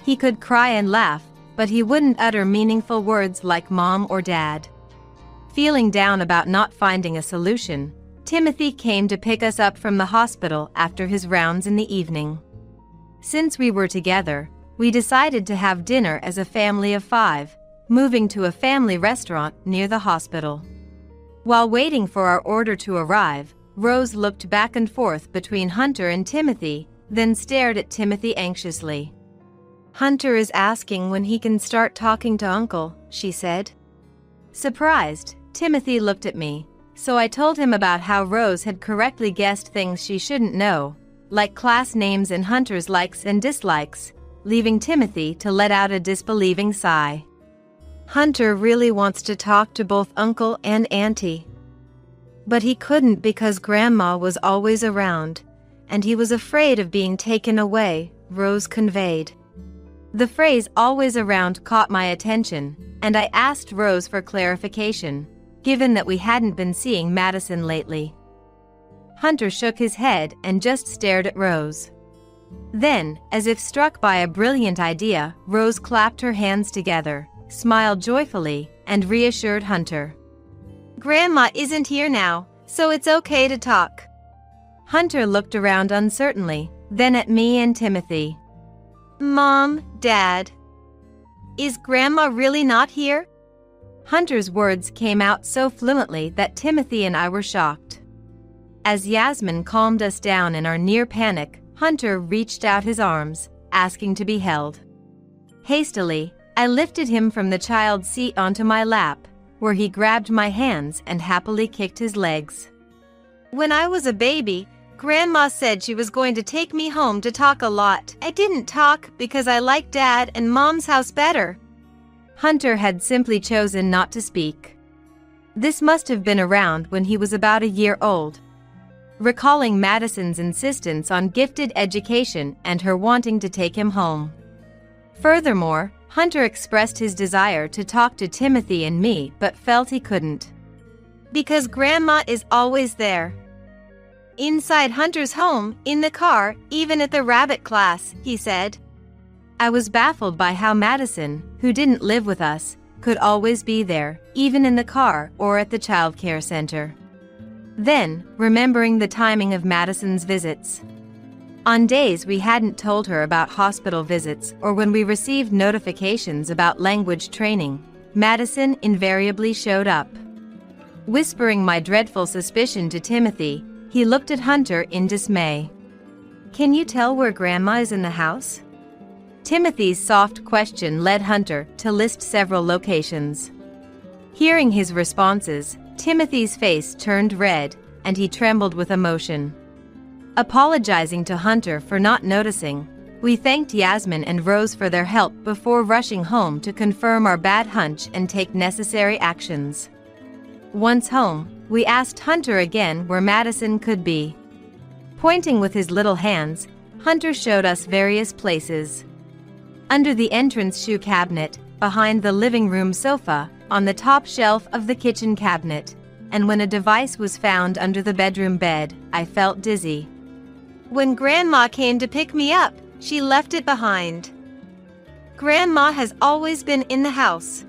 He could cry and laugh, but he wouldn't utter meaningful words like mom or dad. Feeling down about not finding a solution, Timothy came to pick us up from the hospital after his rounds in the evening. Since we were together, we decided to have dinner as a family of 5, moving to a family restaurant near the hospital. While waiting for our order to arrive, Rose looked back and forth between Hunter and Timothy, then stared at Timothy anxiously. "Hunter is asking when he can start talking to Uncle," she said. Surprised, Timothy looked at me, so I told him about how Rose had correctly guessed things she shouldn't know, like class names and Hunter's likes and dislikes, leaving Timothy to let out a disbelieving sigh. Hunter really wants to talk to both Uncle and Auntie. But he couldn't because Grandma was always around, and he was afraid of being taken away, Rose conveyed. The phrase "always around" caught my attention, and I asked Rose for clarification, given that we hadn't been seeing Madison lately. Hunter shook his head and just stared at Rose. Then, as if struck by a brilliant idea, Rose clapped her hands together, smiled joyfully, and reassured Hunter. "Grandma isn't here now, so it's okay to talk." Hunter looked around uncertainly, then at me and Timothy. "Mom, Dad, is Grandma really not here?" Hunter's words came out so fluently that Timothy and I were shocked. As Yasmin calmed us down in our near panic, Hunter reached out his arms, asking to be held. Hastily, I lifted him from the child's seat onto my lap, where he grabbed my hands and happily kicked his legs. "When I was a baby, Grandma said she was going to take me home to talk a lot. I didn't talk because I liked Dad and Mom's house better." Hunter had simply chosen not to speak. This must have been around when he was about a year old. Recalling Madison's insistence on gifted education and her wanting to take him home. Furthermore, Hunter expressed his desire to talk to Timothy and me but felt he couldn't. "Because Grandma is always there. Inside Hunter's home, in the car, even at the rabbit class," he said. I was baffled by how Madison, who didn't live with us, could always be there, even in the car or at the childcare center. Then, remembering the timing of Madison's visits. On days we hadn't told her about hospital visits or when we received notifications about language training, Madison invariably showed up. Whispering my dreadful suspicion to Timothy, he looked at Hunter in dismay. "Can you tell where Grandma is in the house?" Timothy's soft question led Hunter to list several locations. Hearing his responses, Timothy's face turned red, and he trembled with emotion. Apologizing to Hunter for not noticing, we thanked Yasmin and Rose for their help before rushing home to confirm our bad hunch and take necessary actions. Once home, we asked Hunter again where Madison could be. Pointing with his little hands, Hunter showed us various places. Under the entrance shoe cabinet, behind the living room sofa, on the top shelf of the kitchen cabinet, and when a device was found under the bedroom bed, I felt dizzy. "When Grandma came to pick me up, she left it behind. Grandma has always been in the house,"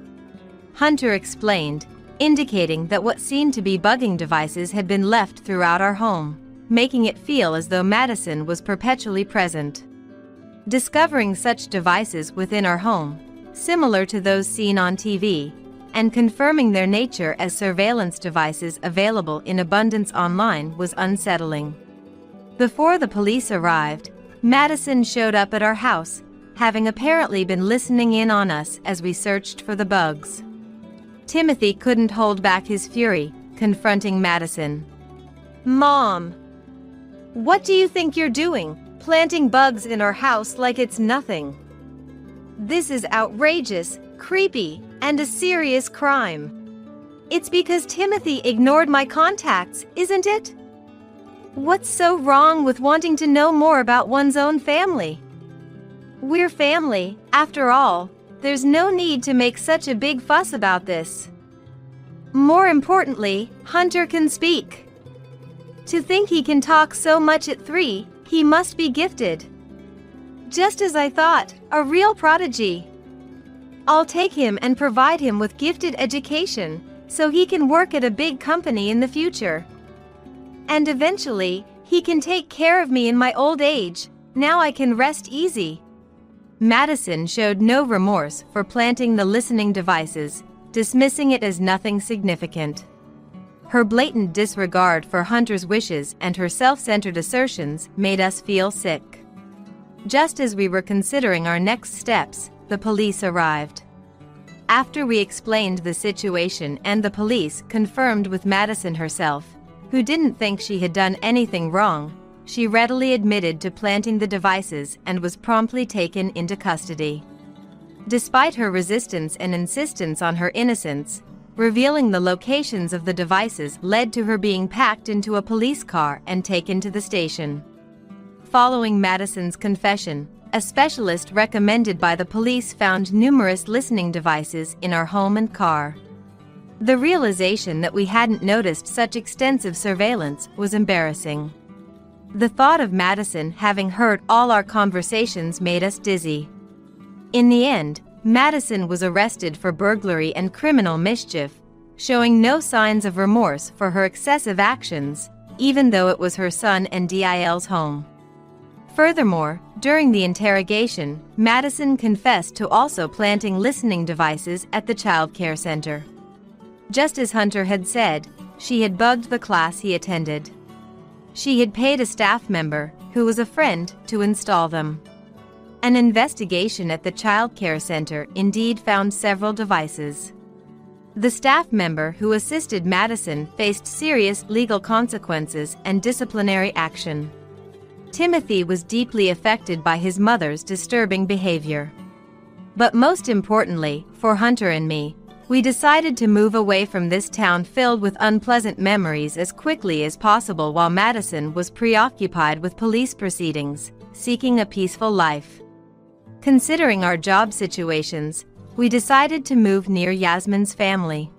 Hunter explained, indicating that what seemed to be bugging devices had been left throughout our home, making it feel as though Madison was perpetually present. Discovering such devices within our home, similar to those seen on TV, and confirming their nature as surveillance devices available in abundance online was unsettling. Before the police arrived, Madison showed up at our house, having apparently been listening in on us as we searched for the bugs. Timothy couldn't hold back his fury, confronting Madison. "Mom, what do you think you're doing, planting bugs in our house like it's nothing? This is outrageous, creepy, and a serious crime. It's because Timothy ignored my contacts, isn't it? What's so wrong with wanting to know more about one's own family? We're family, after all. There's no need to make such a big fuss about this. More importantly, Hunter can speak. To think he can talk so much at 3, he must be gifted. Just as I thought, a real prodigy. I'll take him and provide him with gifted education, so he can work at a big company in the future. And eventually, he can take care of me in my old age. Now I can rest easy." Madison showed no remorse for planting the listening devices, dismissing it as nothing significant. Her blatant disregard for Hunter's wishes and her self-centered assertions made us feel sick. Just as we were considering our next steps, the police arrived. After we explained the situation and the police confirmed with Madison herself, who didn't think she had done anything wrong, she readily admitted to planting the devices and was promptly taken into custody. Despite her resistance and insistence on her innocence, revealing the locations of the devices led to her being packed into a police car and taken to the station. Following Madison's confession, a specialist recommended by the police found numerous listening devices in our home and car. The realization that we hadn't noticed such extensive surveillance was embarrassing. The thought of Madison having heard all our conversations made us dizzy. In the end, Madison was arrested for burglary and criminal mischief, showing no signs of remorse for her excessive actions, even though it was her son and Dil's home. Furthermore, during the interrogation, Madison confessed to also planting listening devices at the child care center. Just as Hunter had said, she had bugged the class he attended. She had paid a staff member, who was a friend, to install them. An investigation at the child care center indeed found several devices. The staff member who assisted Madison faced serious legal consequences and disciplinary action. Timothy was deeply affected by his mother's disturbing behavior. But most importantly, for Hunter and me, we decided to move away from this town filled with unpleasant memories as quickly as possible while Madison was preoccupied with police proceedings, seeking a peaceful life. Considering our job situations, we decided to move near Yasmin's family.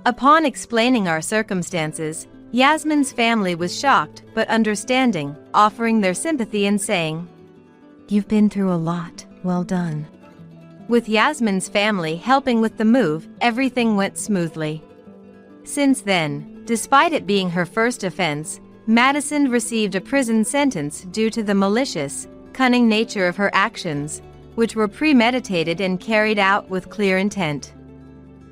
Upon explaining our circumstances, Yasmin's family was shocked but understanding, offering their sympathy and saying, "You've been through a lot, well done." With Yasmin's family helping with the move, everything went smoothly. Since then, despite it being her first offense, Madison received a prison sentence due to the malicious, cunning nature of her actions, which were premeditated and carried out with clear intent.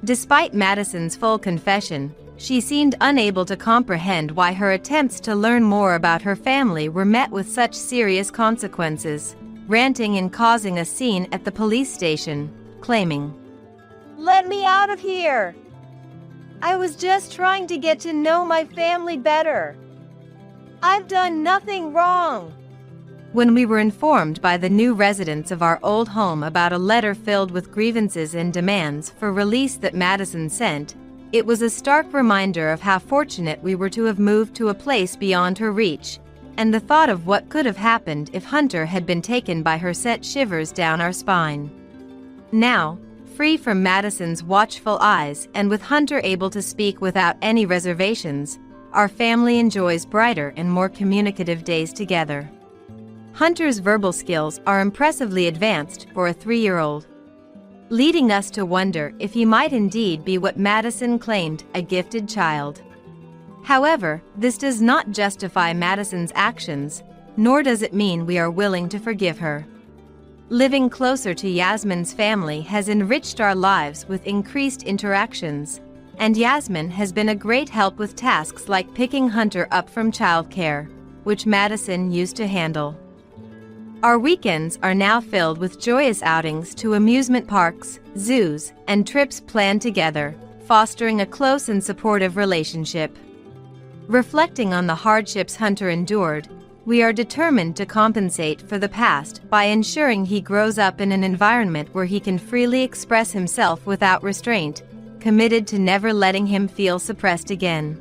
Despite Madison's full confession, she seemed unable to comprehend why her attempts to learn more about her family were met with such serious consequences, ranting and causing a scene at the police station, claiming, "Let me out of here! I was just trying to get to know my family better. I've done nothing wrong." When we were informed by the new residents of our old home about a letter filled with grievances and demands for release that Madison sent, it was a stark reminder of how fortunate we were to have moved to a place beyond her reach, and the thought of what could have happened if Hunter had been taken by her sent shivers down our spine. Now, free from Madison's watchful eyes and with Hunter able to speak without any reservations, our family enjoys brighter and more communicative days together. Hunter's verbal skills are impressively advanced for a 3-year-old, leading us to wonder if he might indeed be what Madison claimed, a gifted child. However, this does not justify Madison's actions, nor does it mean we are willing to forgive her. Living closer to Yasmin's family has enriched our lives with increased interactions, and Yasmin has been a great help with tasks like picking Hunter up from childcare, which Madison used to handle. Our weekends are now filled with joyous outings to amusement parks, zoos, and trips planned together, fostering a close and supportive relationship. Reflecting on the hardships Hunter endured, we are determined to compensate for the past by ensuring he grows up in an environment where he can freely express himself without restraint, committed to never letting him feel suppressed again.